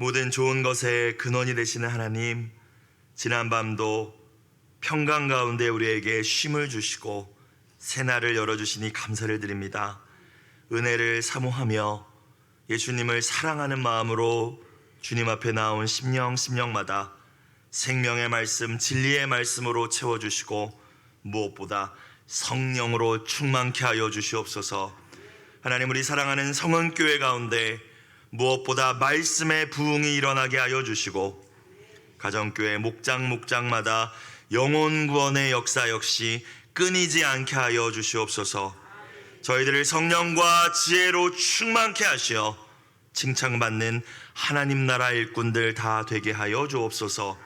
모든 좋은 것의 근원이 되시는 하나님, 지난밤도 평강 가운데 우리에게 쉼을 주시고 새날을 열어주시니 감사를 드립니다. 은혜를 사모하며 예수님을 사랑하는 마음으로 주님 앞에 나온 심령마다 생명의 말씀, 진리의 말씀으로 채워주시고 무엇보다 성령으로 충만케 하여 주시옵소서. 하나님, 우리 사랑하는 성은교회 가운데 무엇보다 말씀의 부흥이 일어나게 하여 주시고 가정교회 목장마다 영혼 구원의 역사 역시 끊이지 않게 하여 주시옵소서. 저희들을 성령과 지혜로 충만케 하시어 칭찬받는 하나님 나라 일꾼들 다 되게 하여 주옵소서.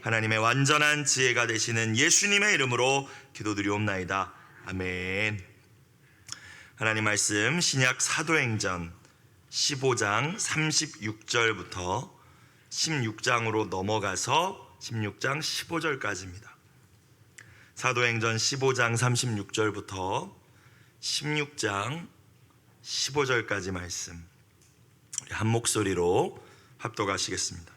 하나님의 완전한 지혜가 되시는 예수님의 이름으로 기도드리옵나이다. 아멘. 하나님 말씀 신약 사도행전 15장 36절부터 16장으로 넘어가서 16장 15절까지입니다. 사도행전 15장 36절부터 16장 15절까지 말씀 한 목소리로 합독하시겠습니다.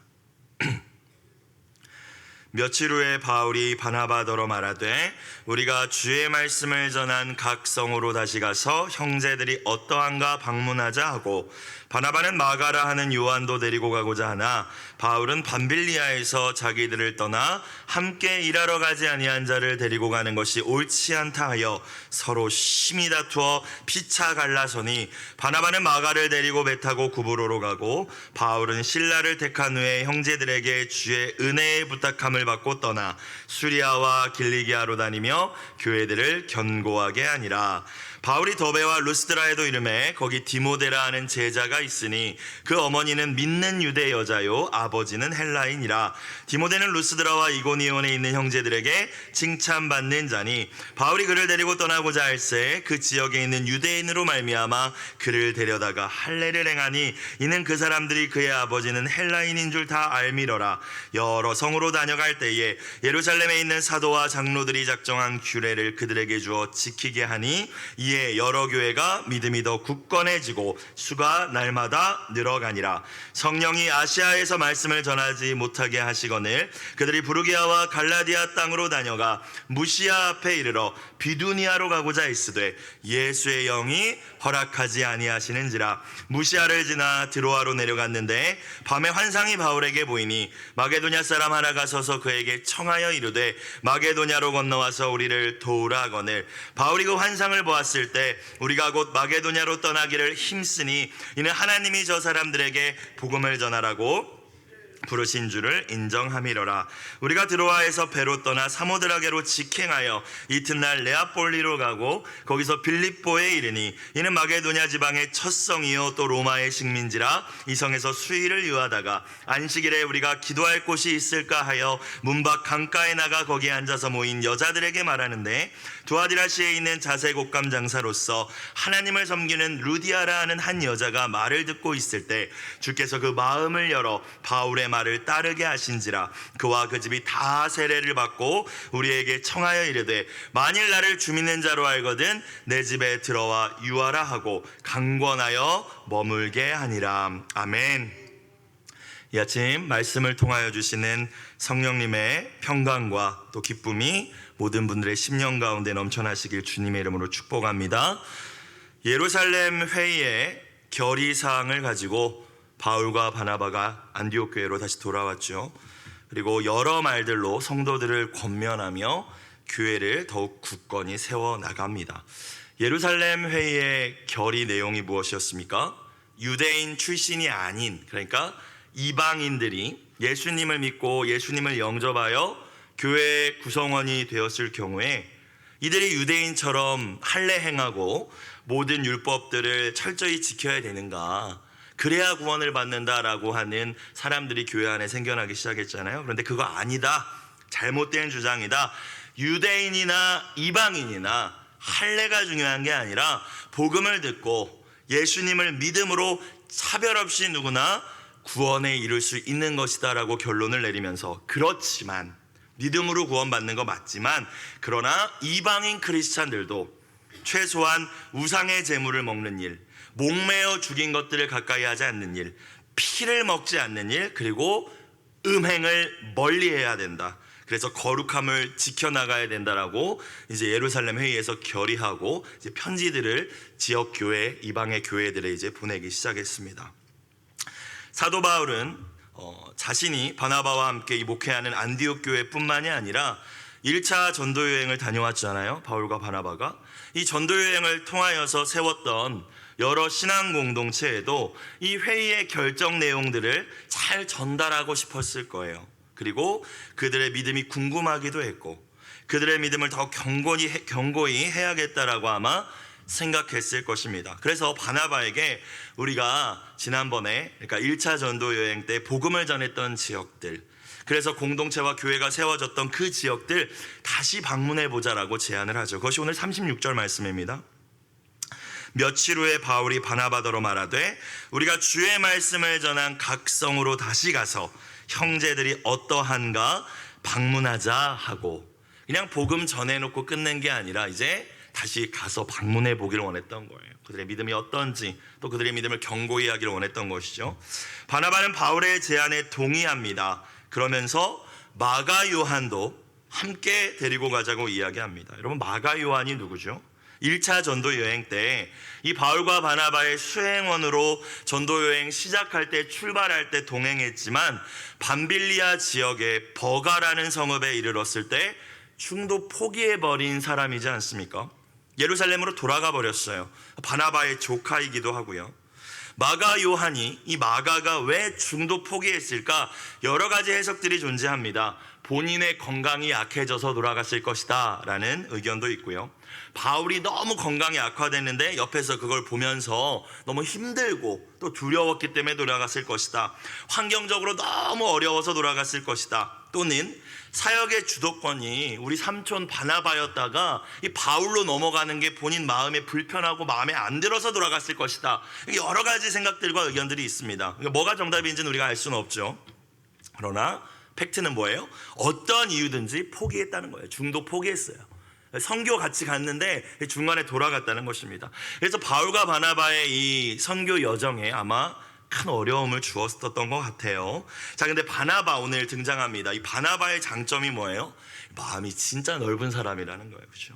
며칠 후에 바울이 바나바더러 말하되 우리가 주의 말씀을 전한 각 성으로 다시 가서 형제들이 어떠한가 방문하자 하고, 바나바는 마가라 하는 요한도 데리고 가고자 하나 바울은 밤빌리아에서 자기들을 떠나 함께 일하러 가지 아니한 자를 데리고 가는 것이 옳지 않다 하여 서로 심히 다투어 피차 갈라서니, 바나바는 마가를 데리고 배 타고 구브로로 가고 바울은 실라를 택한 후에 형제들에게 주의 은혜에 부탁함을 받고 떠나 수리아와 길리기아로 다니며 교회들을 견고하게 하니라. 바울이 더베와 루스드라에도 이르매 거기 디모데라 하는 제자가 있으니 그 어머니는 믿는 유대 여자요 아버지는 헬라인이라. 디모데는 루스드라와 이고니온에 있는 형제들에게 칭찬받는 자니, 바울이 그를 데리고 떠나고자 할새 그 지역에 있는 유대인으로 말미암아 그를 데려다가 할례를 행하니, 이는 그 사람들이 그의 아버지는 헬라인인 줄 다 알미러라. 여러 성으로 다녀갈 때에 예루살렘에 있는 사도와 장로들이 작정한 규례를 그들에게 주어 지키게 하니, 이에 여러 교회가 믿음이 더 굳건해지고 수가 날마다 늘어가니라. 성령이 아시아에서 말씀을 전하지 못하게 하시거늘 그들이 부르기아와 갈라디아 땅으로 다녀가 무시아 앞에 이르러 비두니아로 가고자 있으되 예수의 영이 허락하지 아니하시는지라. 무시아를 지나 드로아로 내려갔는데 밤에 환상이 바울에게 보이니 마게도냐 사람 하나가 서서 그에게 청하여 이르되 마게도냐로 건너와서 우리를 도우라 하거늘, 바울이 그 환상을 보았을 때 우리가 곧 마게도냐로 떠나기를 힘쓰니 이는 하나님이 저 사람들에게 복음을 전하라고 부르신 줄을 인정함이로라. 우리가 드로아에서 배로 떠나 사모드라게로 직행하여 이튿날 네아폴리로 가고 거기서 빌립보에 이르니, 이는 마게도냐 지방의 첫 성이요 또 로마의 식민지라. 이 성에서 수일을 유하다가 안식일에 우리가 기도할 곳이 있을까 하여 문밖 강가에 나가 거기에 앉아서 모인 여자들에게 말하는데, 두아디라시에 있는 자색 옷감 장사로서 하나님을 섬기는 루디아라 하는 한 여자가 말을 듣고 있을 때 주께서 그 마음을 열어 바울의 말을 따르게 하신지라. 그와 그 집이 다 세례를 받고 우리에게 청하여 이르되 만일 나를 주 믿는 자로 알거든 내 집에 들어와 유하라 하고 강권하여 머물게 하니라. 아멘. 이 아침 말씀을 통하여 주시는 성령님의 평강과 또 기쁨이 모든 분들의 심령 가운데 넘쳐나시길 주님의 이름으로 축복합니다. 예루살렘 회의의 결의사항을 가지고 바울과 바나바가 안디옥 교회로 다시 돌아왔죠. 그리고 여러 말들로 성도들을 권면하며 교회를 더욱 굳건히 세워나갑니다. 예루살렘 회의의 결의 내용이 무엇이었습니까? 유대인 출신이 아닌, 그러니까 이방인들이 예수님을 믿고 예수님을 영접하여 교회의 구성원이 되었을 경우에 이들이 유대인처럼 할례 행하고 모든 율법들을 철저히 지켜야 되는가, 그래야 구원을 받는다라고 하는 사람들이 교회 안에 생겨나기 시작했잖아요. 그런데 그거 아니다, 잘못된 주장이다. 유대인이나 이방인이나 할례가 중요한 게 아니라 복음을 듣고 예수님을 믿음으로 차별 없이 누구나 구원에 이룰 수 있는 것이다 라고 결론을 내리면서, 그렇지만 믿음으로 구원받는 거 맞지만 그러나 이방인 크리스찬들도 최소한 우상의 제물을 먹는 일, 목매어 죽인 것들을 가까이 하지 않는 일, 피를 먹지 않는 일, 그리고 음행을 멀리해야 된다. 그래서 거룩함을 지켜나가야 된다라고 이제 예루살렘 회의에서 결의하고 이제 편지들을 지역 교회, 이방의 교회들에 이제 보내기 시작했습니다. 사도 바울은 자신이 바나바와 함께 이 목회하는 안디옥 교회뿐만이 아니라 1차 전도 여행을 다녀왔잖아요. 바울과 바나바가 이 전도 여행을 통하여서 세웠던 여러 신앙 공동체에도 이 회의의 결정 내용들을 잘 전달하고 싶었을 거예요. 그리고 그들의 믿음이 궁금하기도 했고 그들의 믿음을 더 견고히 해야겠다라고 아마 생각했을 것입니다. 그래서 바나바에게 우리가 지난번에 그러니까 1차 전도 여행 때 복음을 전했던 지역들, 그래서 공동체와 교회가 세워졌던 그 지역들 다시 방문해 보자라고 제안을 하죠. 그것이 오늘 36절 말씀입니다. 며칠 후에 바울이 바나바더러 말하되 우리가 주의 말씀을 전한 각 성으로 다시 가서 형제들이 어떠한가 방문하자 하고, 그냥 복음 전해놓고 끝낸 게 아니라 이제 다시 가서 방문해 보기를 원했던 거예요. 그들의 믿음이 어떤지, 또 그들의 믿음을 견고히 하기를 원했던 것이죠. 바나바는 바울의 제안에 동의합니다. 그러면서 마가 요한도 함께 데리고 가자고 이야기합니다. 여러분, 마가 요한이 누구죠? 1차 전도 여행 때 이 바울과 바나바의 수행원으로 전도 여행 시작할 때, 출발할 때 동행했지만 밤빌리아 지역의 버가라는 성읍에 이르렀을 때 중도 포기해버린 사람이지 않습니까? 예루살렘으로 돌아가 버렸어요. 바나바의 조카이기도 하고요. 마가 요한이, 이 마가가 왜 중도 포기했을까? 여러 가지 해석들이 존재합니다. 본인의 건강이 약해져서 돌아갔을 것이다 라는 의견도 있고요. 바울이 너무 건강이 악화됐는데 옆에서 그걸 보면서 너무 힘들고 또 두려웠기 때문에 돌아갔을 것이다. 환경적으로 너무 어려워서 돌아갔을 것이다. 또는 사역의 주도권이 우리 삼촌 바나바였다가 이 바울로 넘어가는 게 본인 마음에 불편하고 마음에 안 들어서 돌아갔을 것이다. 여러 가지 생각들과 의견들이 있습니다. 뭐가 정답인지는 우리가 알 수는 없죠. 그러나 팩트는 뭐예요? 어떤 이유든지 포기했다는 거예요. 중도 포기했어요. 선교 같이 갔는데 중간에 돌아갔다는 것입니다. 그래서 바울과 바나바의 이 선교 여정에 아마 큰 어려움을 주었었던 것 같아요. 자, 근데 바나바 오늘 등장합니다. 이 바나바의 장점이 뭐예요? 마음이 진짜 넓은 사람이라는 거예요. 그렇죠?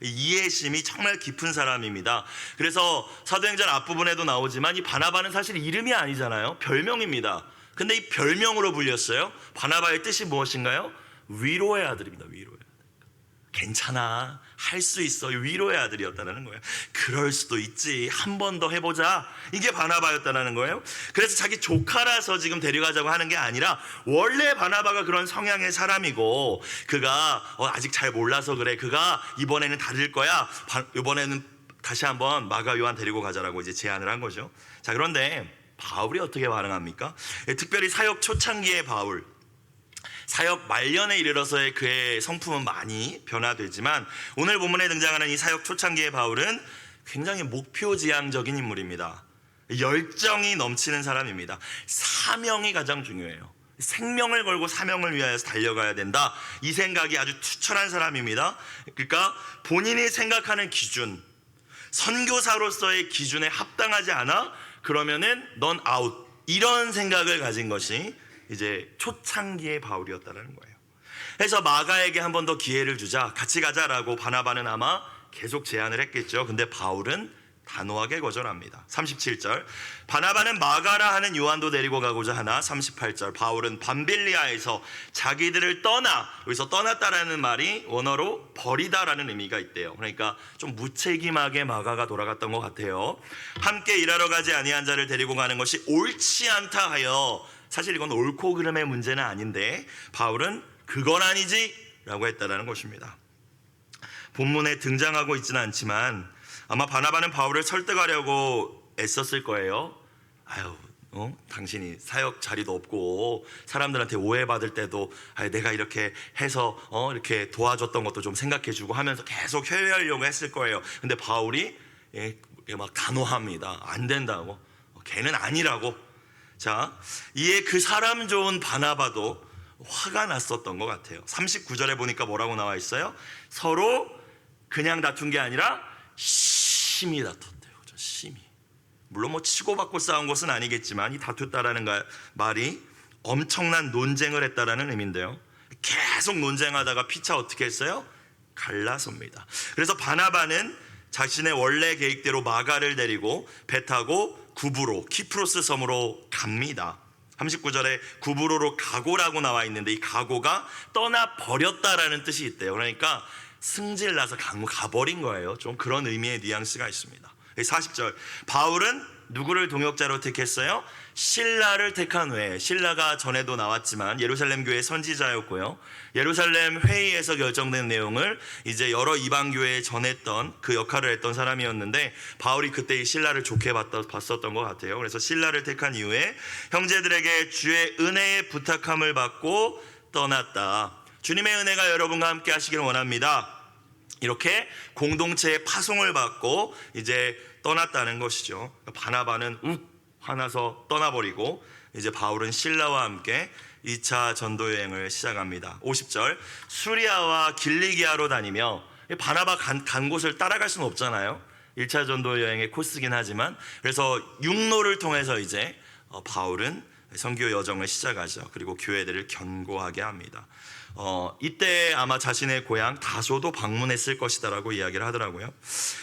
이해심이 정말 깊은 사람입니다. 그래서 사도행전 앞부분에도 나오지만 이 바나바는 사실 이름이 아니잖아요. 별명입니다. 근데 이 별명으로 불렸어요. 바나바의 뜻이 무엇인가요? 위로의 아들입니다. 위로의 아들. 괜찮아, 할 수 있어. 위로의 아들이었다는 거예요. 그럴 수도 있지, 한 번 더 해보자. 이게 바나바였다는 거예요. 그래서 자기 조카라서 지금 데려가자고 하는 게 아니라 원래 바나바가 그런 성향의 사람이고 그가 아직 잘 몰라서 그래. 그가 이번에는 다를 거야. 이번에는 다시 한번 마가 요한 데리고 가자라고 이제 제안을 한 거죠. 자, 그런데 바울이 어떻게 반응합니까? 특별히 사역 초창기의 바울, 사역 말년에 이르러서의 그의 성품은 많이 변화되지만 오늘 본문에 등장하는 이 사역 초창기의 바울은 굉장히 목표지향적인 인물입니다. 열정이 넘치는 사람입니다. 사명이 가장 중요해요. 생명을 걸고 사명을 위하여서 달려가야 된다. 이 생각이 아주 투철한 사람입니다. 그러니까 본인이 생각하는 기준, 선교사로서의 기준에 합당하지 않아? 그러면은 넌 아웃. 이런 생각을 가진 것이 이제 초창기의 바울이었다는 거예요. 그래서 마가에게 한 번 더 기회를 주자, 같이 가자라고 바나바는 아마 계속 제안을 했겠죠. 근데 바울은 단호하게 거절합니다. 37절, 바나바는 마가라 하는 요한도 데리고 가고자 하나. 38절, 바울은 밤빌리아에서 자기들을 떠나, 여기서 떠났다라는 말이 원어로 버리다라는 의미가 있대요. 그러니까 좀 무책임하게 마가가 돌아갔던 것 같아요. 함께 일하러 가지 아니한 자를 데리고 가는 것이 옳지 않다 하여, 사실 이건 옳고 그름의 문제는 아닌데 바울은 그건 아니지 라고 했다라는 것입니다. 본문에 등장하고 있지는 않지만 아마 바나바는 바울을 설득하려고 애썼을 거예요. 당신이 사역 자리도 없고 사람들한테 오해받을 때도 내가 이렇게 해서 이렇게 도와줬던 것도 좀 생각해주고 하면서 계속 회유하려고 했을 거예요. 근데 바울이 막 단호합니다. 안 된다고, 걔는 아니라고. 자, 이에 그 사람 좋은 바나바도 화가 났었던 것 같아요. 39절에 보니까 뭐라고 나와 있어요? 서로 그냥 다툰 게 아니라 심히 다퉜대요. 심히. 물론 뭐 치고받고 싸운 것은 아니겠지만 이 다투다라는 말이 엄청난 논쟁을 했다라는 의미인데요. 계속 논쟁하다가 피차 어떻게 했어요? 갈라섭니다. 그래서 바나바는 자신의 원래 계획대로 마가를 데리고 배 타고 구브로, 키프로스 섬으로 갑니다. 39절에 구브로로 가고라고 나와 있는데 이 가고가 떠나버렸다라는 뜻이 있대요. 그러니까 승질나서 가버린 거예요. 좀 그런 의미의 뉘앙스가 있습니다. 40절, 바울은 누구를 동역자로 택했어요? 실라를 택한 후에, 실라가 전에도 나왔지만 예루살렘 교회 선지자였고요, 예루살렘 회의에서 결정된 내용을 이제 여러 이방 교회에 전했던 그 역할을 했던 사람이었는데 바울이 그때 이 실라를 좋게 봤었던 것 같아요. 그래서 실라를 택한 이후에 형제들에게 주의 은혜의 부탁함을 받고 떠났다. 주님의 은혜가 여러분과 함께 하시길 원합니다. 이렇게 공동체의 파송을 받고 이제 떠났다는 것이죠. 바나바는 화나서 떠나버리고 이제 바울은 실라와 함께 2차 전도 여행을 시작합니다. 50절, 수리아와 길리기아로 다니며, 바나바 간 곳을 따라갈 수는 없잖아요. 1차 전도 여행의 코스긴 하지만, 그래서 육로를 통해서 이제 바울은 선교 여정을 시작하죠. 그리고 교회들을 견고하게 합니다. 이때 아마 자신의 고향 다소도 방문했을 것이다라고 이야기를 하더라고요.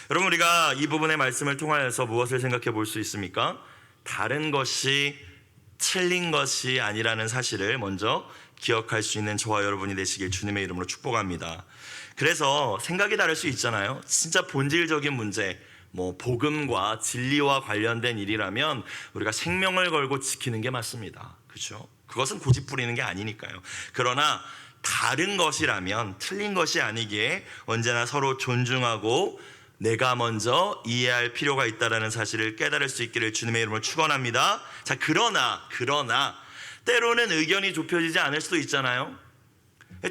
여러분, 우리가 이 부분의 말씀을 통하여서 무엇을 생각해 볼 수 있습니까? 다른 것이 틀린 것이 아니라는 사실을 먼저 기억할 수 있는 저와 여러분이 되시길 주님의 이름으로 축복합니다. 그래서 생각이 다를 수 있잖아요. 진짜 본질적인 문제, 뭐 복음과 진리와 관련된 일이라면 우리가 생명을 걸고 지키는 게 맞습니다. 그렇죠? 그것은 고집 부리는 게 아니니까요. 그러나 다른 것이라면, 틀린 것이 아니기에 언제나 서로 존중하고 내가 먼저 이해할 필요가 있다는 사실을 깨달을 수 있기를 주님의 이름으로 축원합니다. 자, 그러나 때로는 의견이 좁혀지지 않을 수도 있잖아요.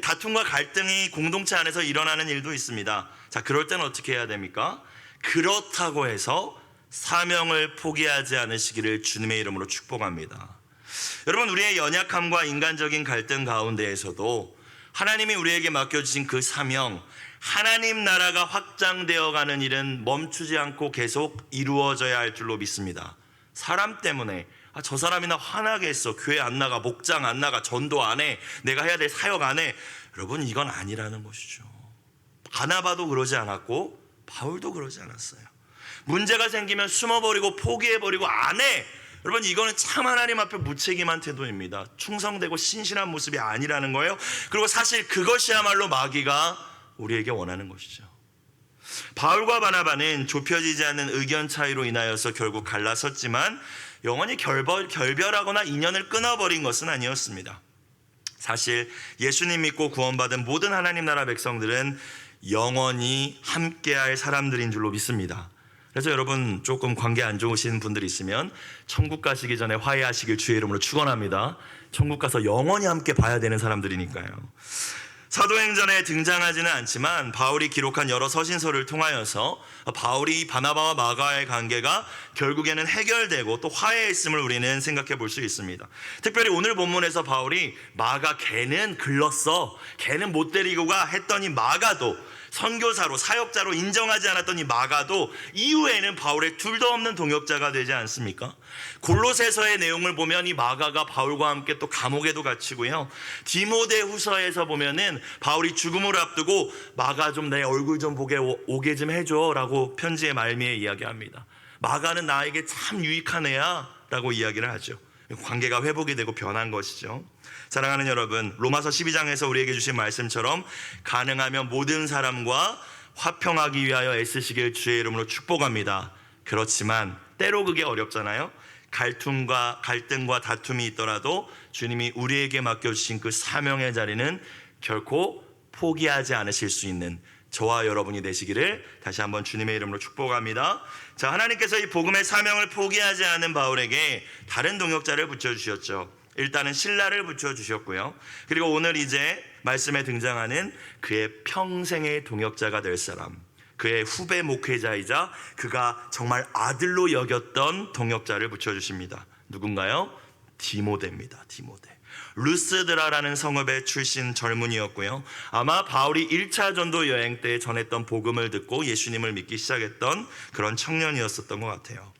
다툼과 갈등이 공동체 안에서 일어나는 일도 있습니다. 자, 그럴 때는 어떻게 해야 됩니까? 그렇다고 해서 사명을 포기하지 않으시기를 주님의 이름으로 축복합니다. 여러분, 우리의 연약함과 인간적인 갈등 가운데에서도 하나님이 우리에게 맡겨주신 그 사명, 하나님 나라가 확장되어 가는 일은 멈추지 않고 계속 이루어져야 할 줄로 믿습니다. 사람 때문에 저 사람이나 화나게 했어, 교회 안 나가, 목장 안 나가, 전도 안 해, 내가 해야 될 사역 안 해, 여러분, 이건 아니라는 것이죠. 바나바도 그러지 않았고 바울도 그러지 않았어요. 문제가 생기면 숨어버리고 포기해버리고 안 해, 여러분, 이거는 참 하나님 앞에 무책임한 태도입니다. 충성되고 신실한 모습이 아니라는 거예요. 그리고 사실 그것이야말로 마귀가 우리에게 원하는 것이죠. 바울과 바나바는 좁혀지지 않는 의견 차이로 인하여서 결국 갈라섰지만 영원히 결별하거나 인연을 끊어버린 것은 아니었습니다. 사실 예수님 믿고 구원받은 모든 하나님 나라 백성들은 영원히 함께할 사람들인 줄로 믿습니다. 그래서 여러분, 조금 관계 안 좋으신 분들이 있으면 천국 가시기 전에 화해하시길 주의 이름으로 축원합니다. 천국 가서 영원히 함께 봐야 되는 사람들이니까요. 사도행전에 등장하지는 않지만 바울이 기록한 여러 서신서를 통하여서 바울이 바나바와 마가의 관계가 결국에는 해결되고 또 화해했음을 우리는 생각해 볼 수 있습니다. 특별히 오늘 본문에서 바울이 마가 걔는 글렀어, 걔는 못 데리고 가 했더니 마가도, 선교사로 사역자로 인정하지 않았던 이 마가도 이후에는 바울의 둘도 없는 동역자가 되지 않습니까? 골로새서의 내용을 보면 이 마가가 바울과 함께 또 감옥에도 갇히고요, 디모데후서에서 보면은 바울이 죽음을 앞두고 마가 좀 내 얼굴 좀 보게 오게 좀 해줘 라고 편지의 말미에 이야기합니다. 마가는 나에게 참 유익한 애야 라고 이야기를 하죠. 관계가 회복이 되고 변한 것이죠. 사랑하는 여러분, 로마서 12장에서 우리에게 주신 말씀처럼 가능하면 모든 사람과 화평하기 위하여 애쓰시길 주의 이름으로 축복합니다. 그렇지만 때로 그게 어렵잖아요. 갈등과 다툼이 있더라도 주님이 우리에게 맡겨주신 그 사명의 자리는 결코 포기하지 않으실 수 있는 저와 여러분이 되시기를 다시 한번 주님의 이름으로 축복합니다. 자, 하나님께서 이 복음의 사명을 포기하지 않은 바울에게 다른 동역자를 붙여주셨죠. 일단은 실라를 붙여주셨고요, 그리고 오늘 이제 말씀에 등장하는 그의 평생의 동역자가 될 사람, 그의 후배 목회자이자 그가 정말 아들로 여겼던 동역자를 붙여주십니다. 누군가요? 디모데입니다. 디모데. 루스드라라는 성읍의 출신 젊은이였고요, 아마 바울이 1차 전도 여행 때 전했던 복음을 듣고 예수님을 믿기 시작했던 그런 청년이었었던 것 같아요.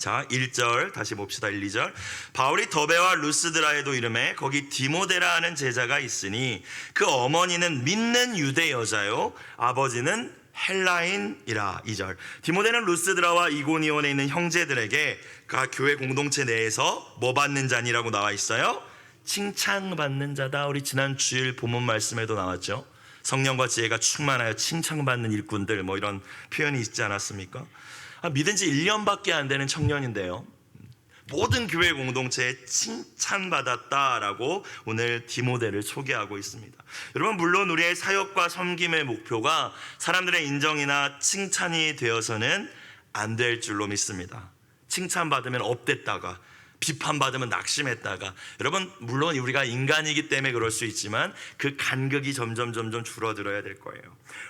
자, 1절 다시 봅시다. 1, 2절. 바울이 더베와 루스드라에도 이름에 거기 디모데라 하는 제자가 있으니 그 어머니는 믿는 유대 여자요 아버지는 헬라인이라. 2절. 디모데는 루스드라와 이고니온에 있는 형제들에게 그 교회 공동체 내에서 뭐 받는 자니라고 나와 있어요? 칭찬받는 자다. 우리 지난 주일 본문 말씀에도 나왔죠. 성령과 지혜가 충만하여 칭찬받는 일꾼들, 뭐 이런 표현이 있지 않았습니까? 믿은 지 1년밖에 안 되는 청년인데요, 모든 교회 공동체에 칭찬받았다라고 오늘 디모데를 소개하고 있습니다. 여러분, 물론 우리의 사역과 섬김의 목표가 사람들의 인정이나 칭찬이 되어서는 안 될 줄로 믿습니다. 칭찬받으면 업됐다가, 비판받으면 낙심했다가, 여러분 물론 우리가 인간이기 때문에 그럴 수 있지만 그 간극이 점점 줄어들어야 될 거예요.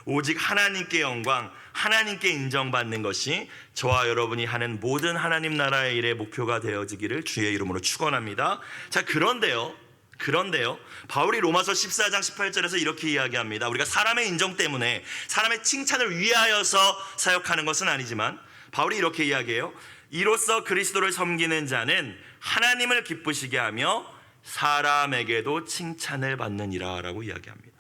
오직 하나님께 영광, 하나님께 인정받는 것이 저와 여러분이 하는 모든 하나님 나라의 일의 목표가 되어지기를 주의 이름으로 축원합니다. 자, 그런데요 바울이 로마서 14장 18절에서 이렇게 이야기합니다. 우리가 사람의 인정 때문에, 사람의 칭찬을 위하여서 사역하는 것은 아니지만 바울이 이렇게 이야기해요. 이로써 그리스도를 섬기는 자는 하나님을 기쁘시게 하며 사람에게도 칭찬을 받느니라 라고 이야기합니다.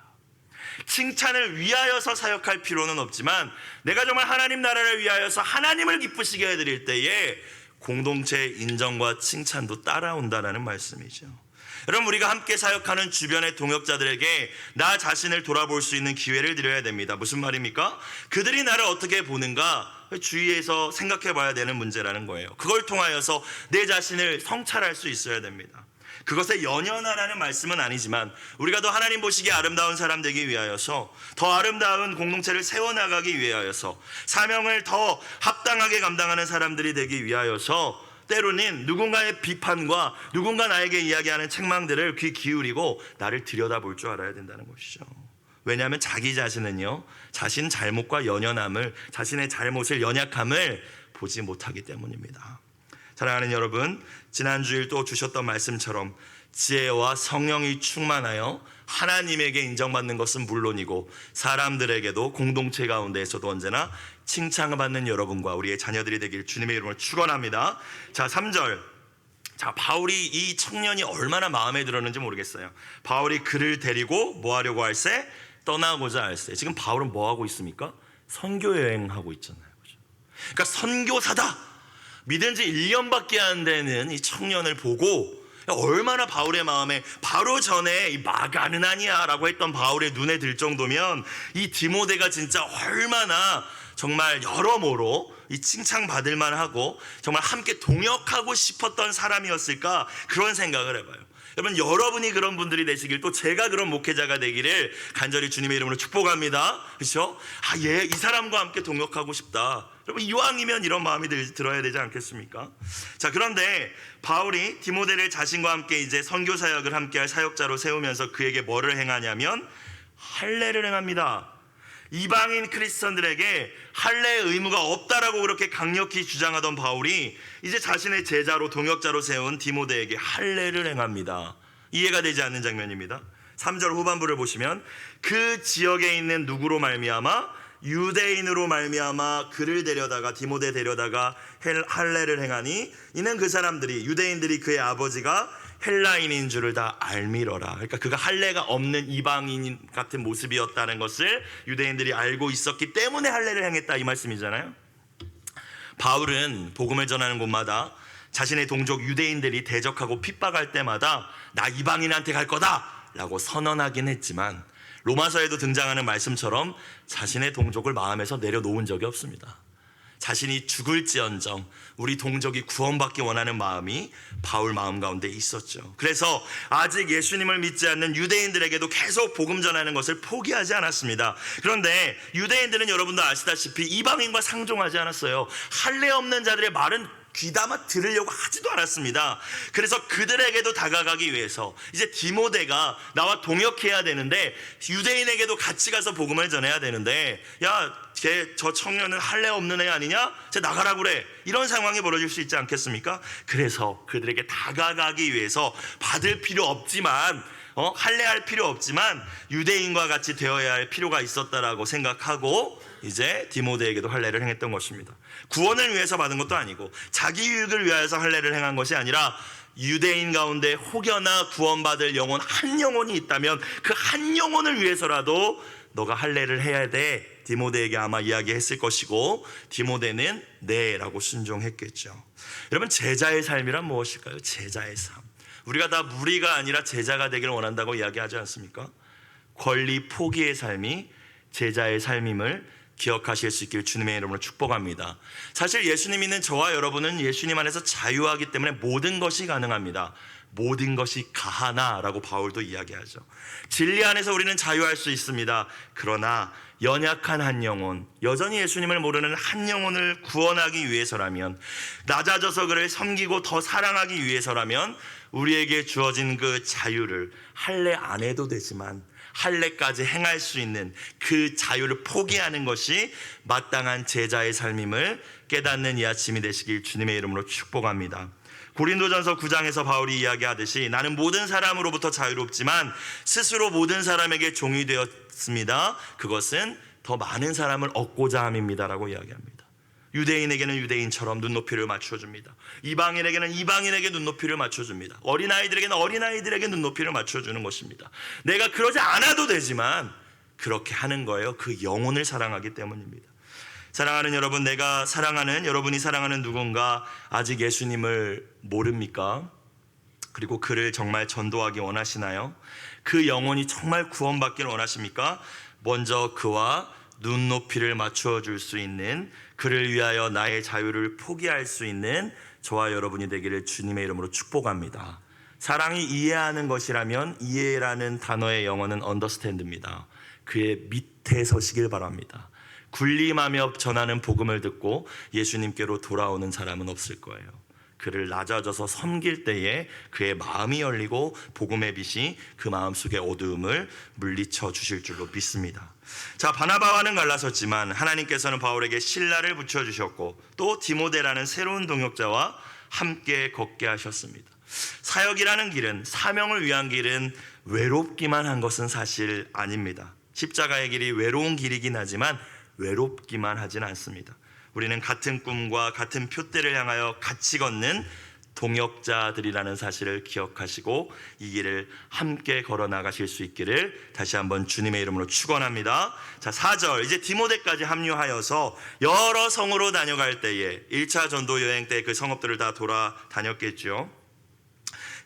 칭찬을 위하여서 사역할 필요는 없지만 내가 정말 하나님 나라를 위하여서 하나님을 기쁘시게 해드릴 때에 공동체의 인정과 칭찬도 따라온다는 말씀이죠. 여러분, 우리가 함께 사역하는 주변의 동역자들에게 나 자신을 돌아볼 수 있는 기회를 드려야 됩니다. 무슨 말입니까? 그들이 나를 어떻게 보는가 주위에서 생각해 봐야 되는 문제라는 거예요. 그걸 통하여서 내 자신을 성찰할 수 있어야 됩니다. 그것에 연연하라는 말씀은 아니지만 우리가 더 하나님 보시기에 아름다운 사람 되기 위하여서, 더 아름다운 공동체를 세워나가기 위하여서, 사명을 더 합당하게 감당하는 사람들이 되기 위하여서 때로는 누군가의 비판과 누군가 나에게 이야기하는 책망들을 귀 기울이고 나를 들여다볼 줄 알아야 된다는 것이죠. 왜냐하면 자기 자신은요, 자신 잘못과 연연함을, 자신의 잘못을, 연약함을 보지 못하기 때문입니다. 사랑하는 여러분, 지난 주일 또 주셨던 말씀처럼 지혜와 성령이 충만하여 하나님에게 인정받는 것은 물론이고 사람들에게도 공동체 가운데에서도 언제나 칭찬을 받는 여러분과 우리의 자녀들이 되길 주님의 이름으로 축원합니다. 자, 3절. 자, 바울이 이 청년이 얼마나 마음에 들었는지 모르겠어요. 바울이 그를 데리고 뭐 하려고 할세? 떠나고자 할세. 지금 바울은 뭐 하고 있습니까? 선교 여행하고 있잖아요. 그러니까 선교사다, 믿은 지 1년밖에 안 되는 이 청년을 보고 얼마나 바울의 마음에, 바로 전에 이 마가는 아니야 라고 했던 바울의 눈에 들 정도면 이 디모데가 진짜 얼마나 정말 여러모로 이 칭찬받을 만하고 정말 함께 동역하고 싶었던 사람이었을까, 그런 생각을 해봐요. 여러분, 여러분이 그런 분들이 되시길, 또 제가 그런 목회자가 되기를 간절히 주님의 이름으로 축복합니다. 그렇죠? 이 사람과 함께 동역하고 싶다. 여러분, 이왕이면 이런 마음이 들어야 되지 않겠습니까? 자, 그런데 바울이 디모데를 자신과 함께 이제 선교 사역을 함께할 사역자로 세우면서 그에게 뭐를 행하냐면 할례를 행합니다. 이방인 크리스천들에게 할례의 의무가 없다라고 그렇게 강력히 주장하던 바울이 이제 자신의 제자로, 동역자로 세운 디모데에게 할례를 행합니다. 이해가 되지 않는 장면입니다. 3절 후반부를 보시면 그 지역에 있는 누구로 말미암아? 유대인으로 말미암아 그를 데려다가, 디모데 데려다가 할례를 행하니 이는 그 사람들이, 유대인들이 그의 아버지가 헬라인인 줄을 다 알미러라. 그러니까 그가 할례가 없는 이방인 같은 모습이었다는 것을 유대인들이 알고 있었기 때문에 할례를 행했다, 이 말씀이잖아요. 바울은 복음을 전하는 곳마다 자신의 동족 유대인들이 대적하고 핍박할 때마다 나 이방인한테 갈 거다 라고 선언하긴 했지만 로마서에도 등장하는 말씀처럼 자신의 동족을 마음에서 내려놓은 적이 없습니다. 자신이 죽을지언정 우리 동족이 구원받기 원하는 마음이 바울 마음 가운데 있었죠. 그래서 아직 예수님을 믿지 않는 유대인들에게도 계속 복음 전하는 것을 포기하지 않았습니다. 그런데 유대인들은 여러분도 아시다시피 이방인과 상종하지 않았어요. 할례 없는 자들의 말은 귀담아 들으려고 하지도 않았습니다. 그래서 그들에게도 다가가기 위해서 이제 디모데가 나와 동역해야 되는데, 유대인에게도 같이 가서 복음을 전해야 되는데, 저 청년은 할례 없는 애 아니냐? 쟤 나가라고 그래. 이런 상황이 벌어질 수 있지 않겠습니까? 그래서 그들에게 다가가기 위해서 받을 필요 없지만, 할례할 필요 없지만 유대인과 같이 되어야 할 필요가 있었다라고 생각하고 이제 디모데에게도 할례를 행했던 것입니다. 구원을 위해서 받은 것도 아니고 자기 유익을 위하여서 할례를 행한 것이 아니라 유대인 가운데 혹여나 구원받을 영혼 한 영혼이 있다면 그 한 영혼을 위해서라도 너가 할례를 해야 돼, 디모데에게 아마 이야기했을 것이고, 디모데는 네 라고 순종했겠죠. 여러분, 제자의 삶이란 무엇일까요? 제자의 삶. 우리가 다 무리가 아니라 제자가 되기를 원한다고 이야기하지 않습니까? 권리 포기의 삶이 제자의 삶임을 기억하실 수 있기를 주님의 이름으로 축복합니다. 사실 예수님 있는 저와 여러분은 예수님 안에서 자유하기 때문에 모든 것이 가능합니다. 모든 것이 가하나라고 바울도 이야기하죠. 진리 안에서 우리는 자유할 수 있습니다. 그러나 연약한 한 영혼, 여전히 예수님을 모르는 한 영혼을 구원하기 위해서라면, 낮아져서 그를 섬기고 더 사랑하기 위해서라면 우리에게 주어진 그 자유를 할례 안 해도 되지만 할례까지 행할 수 있는 그 자유를 포기하는 것이 마땅한 제자의 삶임을 깨닫는 이 아침이 되시길 주님의 이름으로 축복합니다. 고린도전서 9장에서 바울이 이야기하듯이 나는 모든 사람으로부터 자유롭지만 스스로 모든 사람에게 종이 되었습니다. 그것은 더 많은 사람을 얻고자 함입니다라고 이야기합니다. 유대인에게는 유대인처럼 눈높이를 맞춰줍니다. 이방인에게는 이방인에게 눈높이를 맞춰줍니다. 어린아이들에게는 어린아이들에게 눈높이를 맞춰주는 것입니다. 내가 그러지 않아도 되지만 그렇게 하는 거예요. 그 영혼을 사랑하기 때문입니다. 사랑하는 여러분, 내가 사랑하는, 여러분이 사랑하는 누군가 아직 예수님을 모릅니까? 그리고 그를 정말 전도하기 원하시나요? 그 영혼이 정말 구원받기를 원하십니까? 먼저 그와 눈높이를 맞추어 줄 수 있는, 그를 위하여 나의 자유를 포기할 수 있는 저와 여러분이 되기를 주님의 이름으로 축복합니다. 사랑이 이해하는 것이라면 이해라는 단어의 영어는 understand입니다. 그의 밑에 서시길 바랍니다. 군림하며 전하는 복음을 듣고 예수님께로 돌아오는 사람은 없을 거예요. 그를 낮아져서 섬길 때에 그의 마음이 열리고 복음의 빛이 그 마음속의 어두움을 물리쳐 주실 줄로 믿습니다. 자, 바나바와는 갈라섰지만 하나님께서는 바울에게 신라를 붙여주셨고 또 디모데라는 새로운 동역자와 함께 걷게 하셨습니다. 사역이라는 길은, 사명을 위한 길은 외롭기만 한 것은 사실 아닙니다. 십자가의 길이 외로운 길이긴 하지만 외롭기만 하진 않습니다. 우리는 같은 꿈과 같은 표대를 향하여 같이 걷는 동역자들이라는 사실을 기억하시고 이 길을 함께 걸어 나가실 수 있기를 다시 한번 주님의 이름으로 축원합니다. 자, 4절, 이제 디모데까지 합류하여서 여러 성으로 다녀갈 때에 1차 전도 여행 때 그 성읍들을 다 돌아다녔겠죠.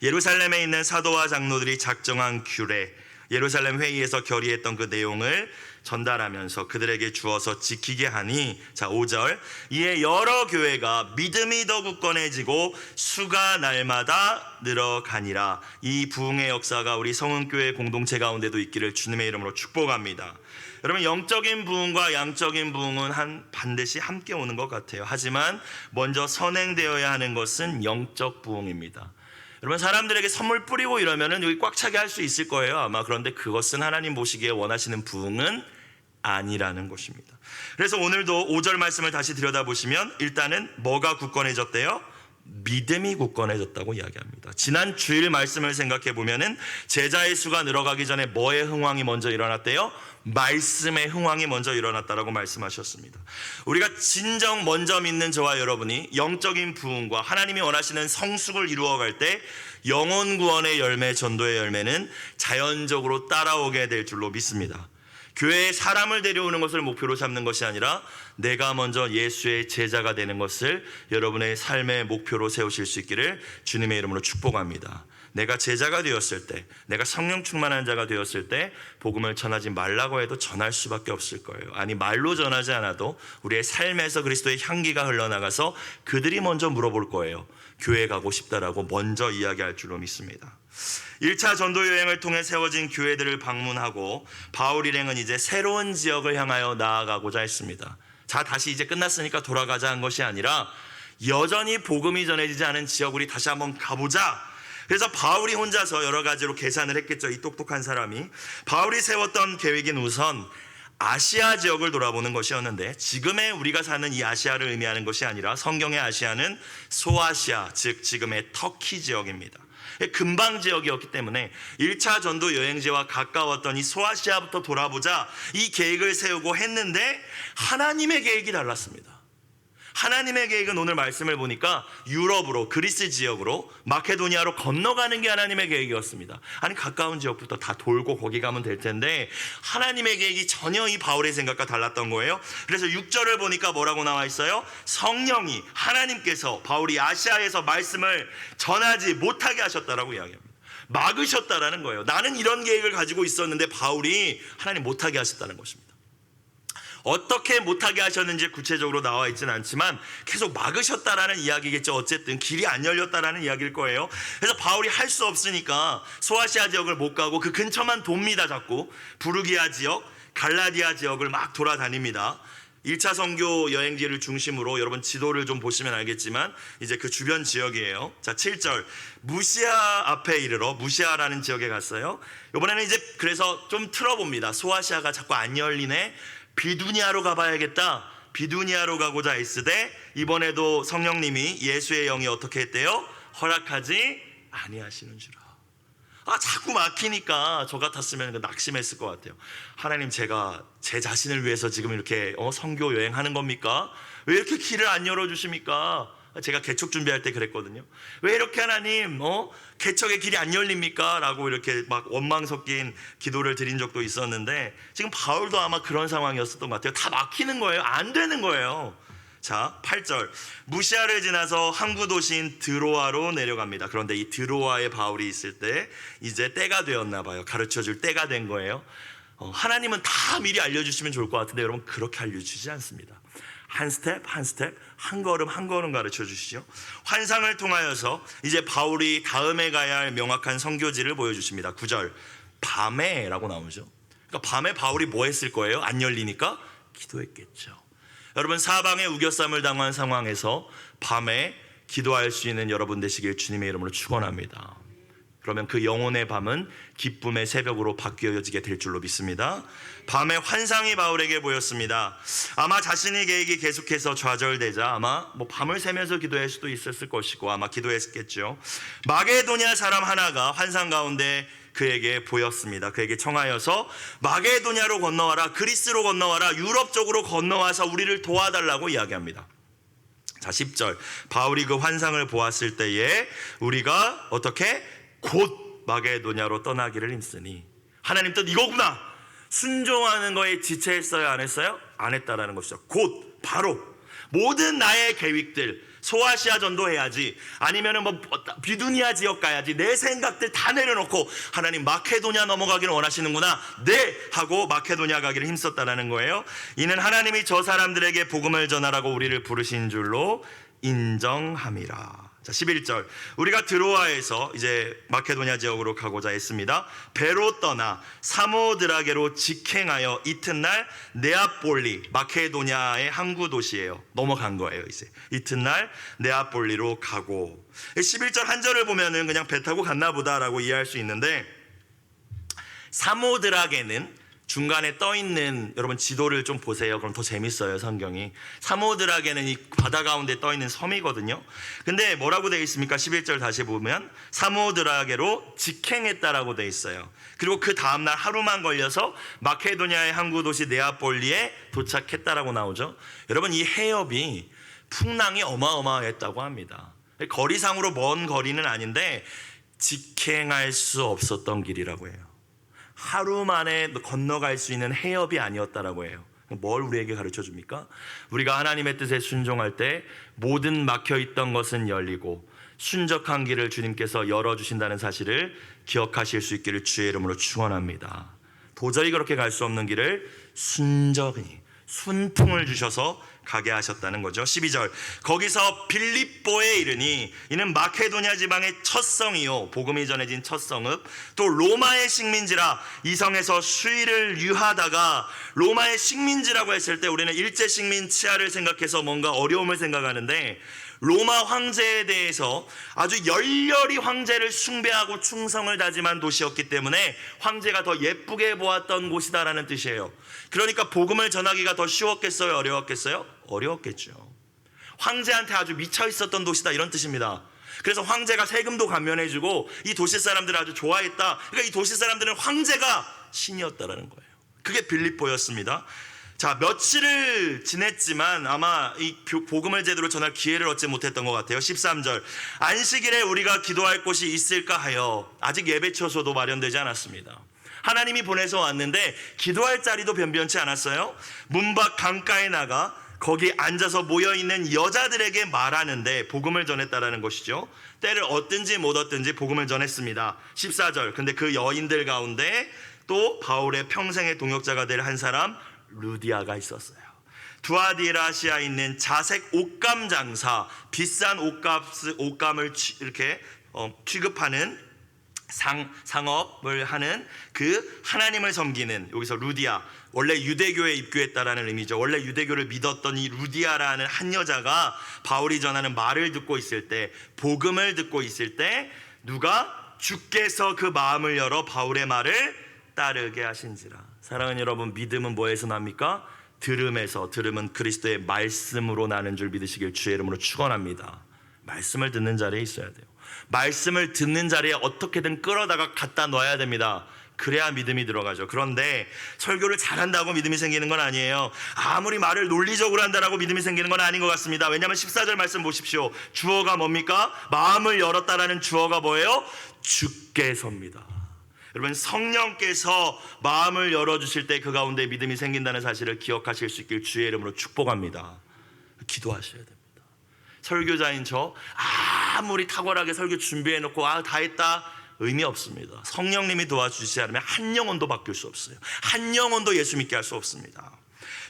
예루살렘에 있는 사도와 장로들이 작정한 규례, 예루살렘 회의에서 결의했던 그 내용을 전달하면서 그들에게 주어서 지키게 하니, 자 5절, 이에 여러 교회가 믿음이 더 굳건해지고 수가 날마다 늘어가니라. 이 부흥의 역사가 우리 성은교회 공동체 가운데도 있기를 주님의 이름으로 축복합니다. 여러분, 영적인 부흥과 양적인 부흥은 반드시 함께 오는 것 같아요. 하지만 먼저 선행되어야 하는 것은 영적 부흥입니다. 여러분, 사람들에게 선물 뿌리고 이러면은 여기 꽉 차게 할 수 있을 거예요 아마. 그런데 그것은 하나님 보시기에 원하시는 부흥은 아니라는 것입니다. 그래서 오늘도 5절 말씀을 다시 들여다보시면 일단은 뭐가 굳건해졌대요? 믿음이 굳건해졌다고 이야기합니다. 지난 주일 말씀을 생각해 보면은 제자의 수가 늘어가기 전에 뭐의 흥황이 먼저 일어났대요? 말씀의 흥황이 먼저 일어났다라고 말씀하셨습니다. 우리가 진정 먼저 믿는 저와 여러분이 영적인 부흥과 하나님이 원하시는 성숙을 이루어갈 때 영혼 구원의 열매, 전도의 열매는 자연적으로 따라오게 될 줄로 믿습니다. 교회에 사람을 데려오는 것을 목표로 삼는 것이 아니라 내가 먼저 예수의 제자가 되는 것을 여러분의 삶의 목표로 세우실 수 있기를 주님의 이름으로 축복합니다. 내가 제자가 되었을 때, 내가 성령 충만한 자가 되었을 때 복음을 전하지 말라고 해도 전할 수밖에 없을 거예요. 아니, 말로 전하지 않아도 우리의 삶에서 그리스도의 향기가 흘러나가서 그들이 먼저 물어볼 거예요. 교회 가고 싶다라고 먼저 이야기할 줄로 믿습니다. 1차 전도 여행을 통해 세워진 교회들을 방문하고 바울 일행은 이제 새로운 지역을 향하여 나아가고자 했습니다. 자, 다시 이제 끝났으니까 돌아가자 한 것이 아니라 여전히 복음이 전해지지 않은 지역 우리 다시 한번 가보자. 그래서 바울이 혼자서 여러 가지로 계산을 했겠죠. 이 똑똑한 사람이. 바울이 세웠던 계획은 우선 아시아 지역을 돌아보는 것이었는데, 지금의 우리가 사는 이 아시아를 의미하는 것이 아니라 성경의 아시아는 소아시아, 즉 지금의 터키 지역입니다. 근방 지역이었기 때문에 1차 전도 여행지와 가까웠던 이 소아시아부터 돌아보자 이 계획을 세우고 했는데 하나님의 계획이 달랐습니다. 하나님의 계획은 오늘 말씀을 보니까 유럽으로, 그리스 지역으로, 마케도니아로 건너가는 게 하나님의 계획이었습니다. 아니 가까운 지역부터 다 돌고 거기 가면 될 텐데 하나님의 계획이 전혀 이 바울의 생각과 달랐던 거예요. 그래서 6절을 보니까 뭐라고 나와 있어요? 성령이, 하나님께서 바울이 아시아에서 말씀을 전하지 못하게 하셨다라고 이야기합니다. 막으셨다라는 거예요. 나는 이런 계획을 가지고 있었는데 바울이 하나님 못하게 하셨다는 것입니다. 어떻게 못하게 하셨는지 구체적으로 나와 있지는 않지만 계속 막으셨다라는 이야기겠죠. 어쨌든 길이 안 열렸다라는 이야기일 거예요. 그래서 바울이 할 수 없으니까 소아시아 지역을 못 가고 그 근처만 돕니다. 자꾸 부르기아 지역, 갈라디아 지역을 막 돌아다닙니다. 1차 선교 여행지를 중심으로 여러분 지도를 좀 보시면 알겠지만 이제 그 주변 지역이에요. 자, 7절 무시아 앞에 이르러 무시아라는 지역에 갔어요. 이번에는 이제 그래서 좀 틀어봅니다. 소아시아가 자꾸 안 열리네. 비두니아로 가봐야겠다. 비두니아로 가고자 했으되 이번에도 성령님이 예수의 영이 어떻게 했대요? 허락하지 아니하시는지라. 자꾸 막히니까 저 같았으면 낙심했을 것 같아요. 하나님, 제가 제 자신을 위해서 지금 이렇게 선교 여행하는 겁니까? 왜 이렇게 길을 안 열어주십니까? 제가 개척 준비할 때 그랬거든요. 왜 이렇게 하나님 개척의 길이 안 열립니까? 라고 이렇게 막 원망 섞인 기도를 드린 적도 있었는데 지금 바울도 아마 그런 상황이었던 것 같아요. 다 막히는 거예요. 안 되는 거예요. 자, 8절 무시아를 지나서 항구 도시인 드로아로 내려갑니다. 그런데 이 드로아에 바울이 있을 때 이제 때가 되었나 봐요. 가르쳐줄 때가 된 거예요. 하나님은 다 미리 알려주시면 좋을 것 같은데 여러분 그렇게 알려주시지 않습니다. 한 스텝 한 스텝, 한 걸음 한 걸음 가르쳐 주시죠. 환상을 통하여서 이제 바울이 다음에 가야 할 명확한 선교지를 보여주십니다. 9절 밤에 라고 나오죠. 그러니까 밤에 바울이 뭐 했을 거예요? 안 열리니까 기도했겠죠. 여러분 사방에 우겨쌈을 당한 상황에서 밤에 기도할 수 있는 여러분 되시길 주님의 이름으로 축원합니다. 그러면 그 영혼의 밤은 기쁨의 새벽으로 바뀌어지게 될 줄로 믿습니다. 밤에 환상이 바울에게 보였습니다. 아마 자신의 계획이 계속해서 좌절되자 아마 밤을 새면서 기도할 수도 있었을 것이고 아마 기도했겠죠. 마게도냐 사람 하나가 환상 가운데 그에게 보였습니다. 그에게 청하여서 마게도냐로 건너와라, 그리스로 건너와라, 유럽 쪽으로 건너와서 우리를 도와달라고 이야기합니다. 자, 10절 바울이 그 환상을 보았을 때에 우리가 어떻게 곧 마게도냐로 떠나기를 힘쓰니 하나님 뜻 이거구나. 순종하는 거에 지체했어요? 안 했어요? 안 했다라는 것이죠. 곧 바로 모든 나의 계획들 소아시아 전도해야지 아니면은 비두니아 지역 가야지 내 생각들 다 내려놓고 하나님 마케도냐 넘어가기를 원하시는구나. 네 하고 마케도냐 가기를 힘썼다라는 거예요. 이는 하나님이 저 사람들에게 복음을 전하라고 우리를 부르신 줄로 인정함이라. 자, 11절 우리가 드로아에서 이제 마케도냐 지역으로 가고자 했습니다. 배로 떠나 사모드라게로 직행하여 이튿날 네아폴리, 마케도냐의 항구 도시예요. 넘어간 거예요. 이제 이튿날 네아폴리로 가고 11절 한 절을 보면은 그냥 배 타고 갔나 보다라고 이해할 수 있는데 사모드라게는 중간에 떠있는 여러분 지도를 좀 보세요. 그럼 더 재밌어요. 성경이 사모드라게는 이 바다 가운데 떠있는 섬이거든요. 근데 뭐라고 되어 있습니까? 11절 다시 보면 사모드라게로 직행했다라고 되어 있어요. 그리고 그 다음날 하루만 걸려서 마케도니아의 항구 도시 네아폴리에 도착했다라고 나오죠. 여러분 이 해협이 풍랑이 어마어마했다고 합니다. 거리상으로 먼 거리는 아닌데 직행할 수 없었던 길이라고 해요. 하루 만에 건너갈 수 있는 해협이 아니었다라고 해요. 뭘 우리에게 가르쳐 줍니까? 우리가 하나님의 뜻에 순종할 때 모든 막혀있던 것은 열리고 순적한 길을 주님께서 열어주신다는 사실을 기억하실 수 있기를 주의 이름으로 축원합니다. 도저히 그렇게 갈 수 없는 길을 순적히 순풍을 주셔서 가게 하셨다는 거죠. 12절 거기서 빌립보에 이르니 이는 마케도냐 지방의 첫 성이요 복음이 전해진 첫 성읍 또 로마의 식민지라 이 성에서 수일을 유하다가 로마의 식민지라고 했을 때 우리는 일제 식민 치하를 생각해서 뭔가 어려움을 생각하는데 로마 황제에 대해서 아주 열렬히 황제를 숭배하고 충성을 다짐한 도시였기 때문에 황제가 더 예쁘게 보았던 곳이다라는 뜻이에요. 그러니까 복음을 전하기가 더 쉬웠겠어요? 어려웠겠어요? 어려웠겠죠. 황제한테 아주 미쳐 있었던 도시다 이런 뜻입니다. 그래서 황제가 세금도 감면해주고 이 도시 사람들을 아주 좋아했다. 그러니까 이 도시 사람들은 황제가 신이었다라는 거예요. 그게 빌립보였습니다. 자, 며칠을 지냈지만 아마 이 복음을 제대로 전할 기회를 얻지 못했던 것 같아요. 13절, 안식일에 우리가 기도할 곳이 있을까 하여 아직 예배처소도 마련되지 않았습니다. 하나님이 보내서 왔는데 기도할 자리도 변변치 않았어요. 문 밖 강가에 나가 거기 앉아서 모여있는 여자들에게 말하는데 복음을 전했다라는 것이죠. 때를 얻든지 못 얻든지 복음을 전했습니다. 14절, 근데 그 여인들 가운데 또 바울의 평생의 동역자가 될 한 사람 루디아가 있었어요. 두아디라시아에 있는 자색 옷감 장사, 비싼 옷감을 이렇게 취급하는 상업을 하는 그 하나님을 섬기는, 여기서 루디아, 원래 유대교에 입교했다라는 의미죠. 원래 유대교를 믿었던 이 루디아라는 한 여자가 바울이 전하는 말을 듣고 있을 때, 복음을 듣고 있을 때 누가 주께서 그 마음을 열어 바울의 말을 따르게 하신지라. 사랑하는 여러분, 믿음은 뭐에서 납니까? 들음에서. 들음은 그리스도의 말씀으로 나는 줄 믿으시길 주의 이름으로 축원합니다. 말씀을 듣는 자리에 있어야 돼요. 말씀을 듣는 자리에 어떻게든 끌어다가 갖다 놔야 됩니다. 그래야 믿음이 들어가죠. 그런데 설교를 잘한다고 믿음이 생기는 건 아니에요. 아무리 말을 논리적으로 한다라고 믿음이 생기는 건 아닌 것 같습니다. 왜냐하면 14절 말씀 보십시오. 주어가 뭡니까? 마음을 열었다라는 주어가 뭐예요? 주께서입니다. 여러분, 성령께서 마음을 열어주실 때 그 가운데 믿음이 생긴다는 사실을 기억하실 수 있길 주의 이름으로 축복합니다. 기도하셔야 됩니다. 설교자인 저 아무리 탁월하게 설교 준비해놓고 다 했다, 의미 없습니다. 성령님이 도와주시지 않으면 한 영혼도 바뀔 수 없어요. 한 영혼도 예수 믿게 할 수 없습니다.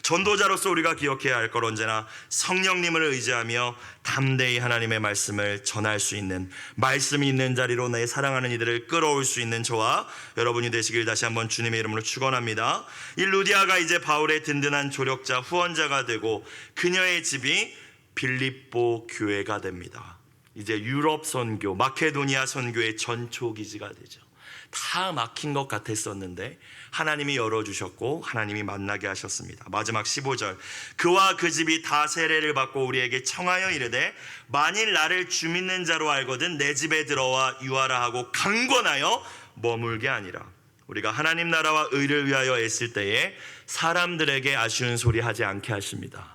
전도자로서 우리가 기억해야 할 것, 언제나 성령님을 의지하며 담대히 하나님의 말씀을 전할 수 있는, 말씀이 있는 자리로 내 사랑하는 이들을 끌어올 수 있는 저와 여러분이 되시길 다시 한번 주님의 이름으로 축원합니다. 이 루디아가 이제 바울의 든든한 조력자, 후원자가 되고 그녀의 집이 빌립보 교회가 됩니다. 이제 유럽 선교, 마케도니아 선교의 전초기지가 되죠. 다 막힌 것 같았었는데 하나님이 열어주셨고 하나님이 만나게 하셨습니다. 마지막 15절, 그와 그 집이 다 세례를 받고 우리에게 청하여 이르되 만일 나를 주 믿는 자로 알거든 내 집에 들어와 유하라 하고 강권하여 머물게 아니라. 우리가 하나님 나라와 의를 위하여 애쓸 때에 사람들에게 아쉬운 소리 하지 않게 하십니다.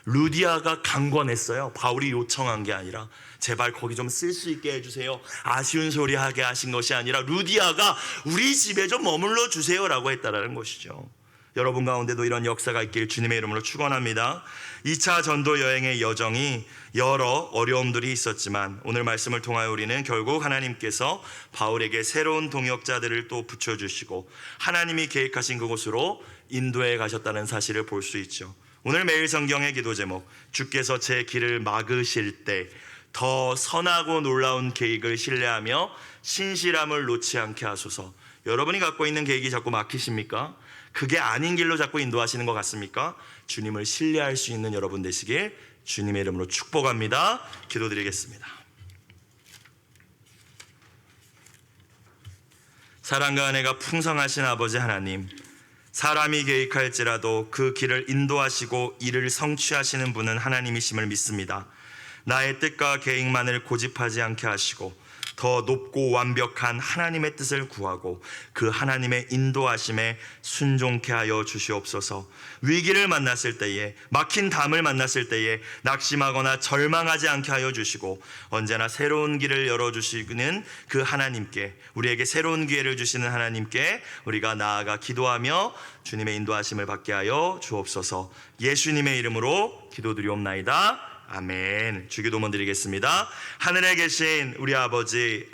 루디아가 강권했어요. 바울이 요청한 게 아니라 제발 거기 좀 쓸 수 있게 해주세요, 아쉬운 소리 하게 하신 것이 아니라 루디아가 우리 집에 좀 머물러 주세요라고 했다라는 것이죠. 여러분 가운데도 이런 역사가 있길 주님의 이름으로 축원합니다. 2차 전도 여행의 여정이 여러 어려움들이 있었지만 오늘 말씀을 통하여 우리는 결국 하나님께서 바울에게 새로운 동역자들을 또 붙여주시고 하나님이 계획하신 그곳으로 인도해 가셨다는 사실을 볼 수 있죠. 오늘 매일 성경의 기도 제목, 주께서 제 길을 막으실 때 더 선하고 놀라운 계획을 신뢰하며 신실함을 놓지 않게 하소서. 여러분이 갖고 있는 계획이 자꾸 막히십니까? 그게 아닌 길로 자꾸 인도하시는 것 같습니까? 주님을 신뢰할 수 있는 여러분 되시길 주님의 이름으로 축복합니다. 기도드리겠습니다. 사랑과 은혜가 풍성하신 아버지 하나님, 사람이 계획할지라도 그 길을 인도하시고 이를 성취하시는 분은 하나님이심을 믿습니다. 나의 뜻과 계획만을 고집하지 않게 하시고 더 높고 완벽한 하나님의 뜻을 구하고 그 하나님의 인도하심에 순종케 하여 주시옵소서. 위기를 만났을 때에, 막힌 담을 만났을 때에 낙심하거나 절망하지 않게 하여 주시고 언제나 새로운 길을 열어주시는 그 하나님께, 우리에게 새로운 기회를 주시는 하나님께 우리가 나아가 기도하며 주님의 인도하심을 받게 하여 주옵소서. 예수님의 이름으로 기도드리옵나이다. 아멘. 주기도문 드리겠습니다. 하늘에 계신 우리 아버지